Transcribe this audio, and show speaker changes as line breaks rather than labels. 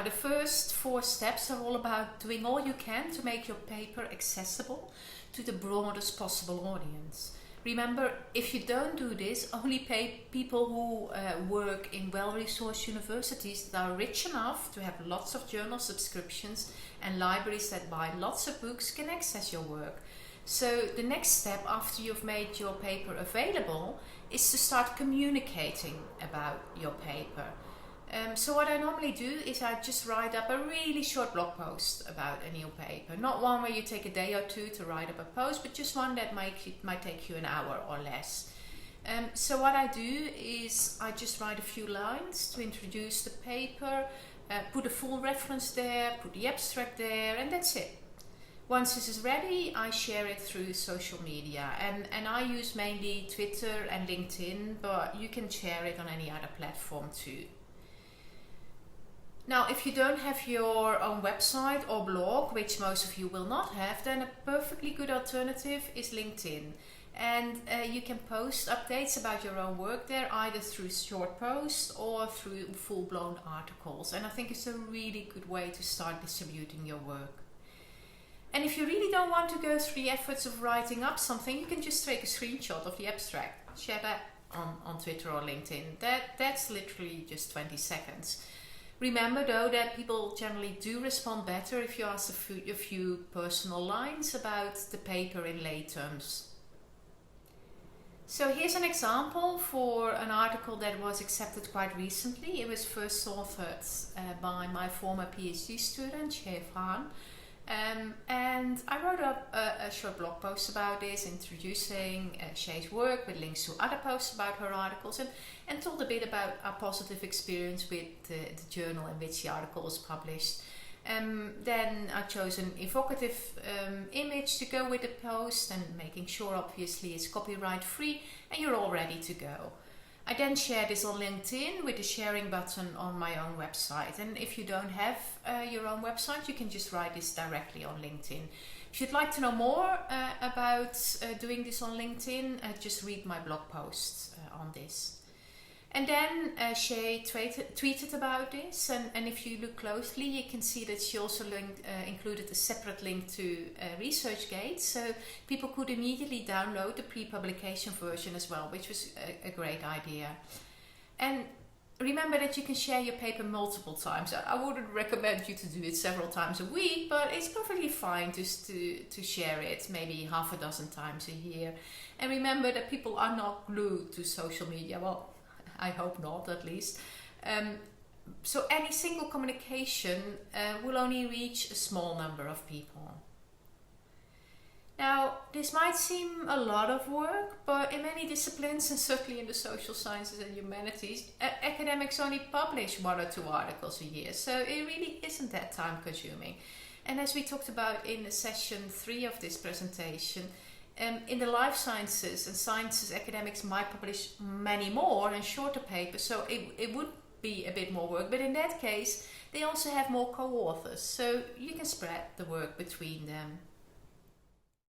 Now, the first 4 steps are all about doing all you can to make your paper accessible to the broadest possible audience. Remember, if you don't do this, only people who work in well-resourced universities that are rich enough to have lots of journal subscriptions and libraries that buy lots of books can access your work. So the next step after you've made your paper available is to start communicating about your paper. So what I normally do is I just write up a really short blog post about a new paper. Not one where you take a day or two to write up a post, but just one that might take you an hour or less. So what I do is I just write a few lines to introduce the paper, put a full reference there, put the abstract there, and that's it. Once this is ready, I share it through social media, and I use mainly Twitter and LinkedIn, but you can share it on any other platform too. Now, if you don't have your own website or blog, which most of you will not have, then a perfectly good alternative is LinkedIn. And you can post updates about your own work there, either through short posts or through full-blown articles. And I think it's a really good way to start distributing your work. And if you really don't want to go through the efforts of writing up something, you can just take a screenshot of the abstract, share that on Twitter or LinkedIn. That's literally just 20 seconds. Remember though that people generally do respond better if you ask a few personal lines about the paper in lay terms. So here's an example for an article that was accepted quite recently. It was first authored by my former PhD student, Shay Van. And I wrote up a short blog post about this, introducing Shay's work with links to other posts about her articles, and told a bit about our positive experience with the journal in which the article was published. Then I chose an evocative image to go with the post, and making sure obviously it's copyright free, and you're all ready to go. I then share this on LinkedIn with the sharing button on my own website. And if you don't have your own website, you can just write this directly on LinkedIn. If you'd like to know more about doing this on LinkedIn, just read my blog posts on this. And then Shay tweeted about this, and if you look closely, you can see that she also included a separate link to ResearchGate, so people could immediately download the pre-publication version as well, which was a great idea. And remember that you can share your paper multiple times. I wouldn't recommend you to do it several times a week, but it's perfectly fine just to share it maybe half a dozen times a year. And remember that people are not glued to social media. Well, I hope not, at least. So any single communication will only reach a small number of people. Now, this might seem a lot of work, but in many disciplines, and certainly in the social sciences and humanities, academics only publish 1 or 2 articles a year, so it really isn't that time consuming. And as we talked about in session 3 of this presentation, in the life sciences and sciences, academics might publish many more and shorter papers, so it would be a bit more work, but in that case they also have more co-authors, so you can spread the work between them.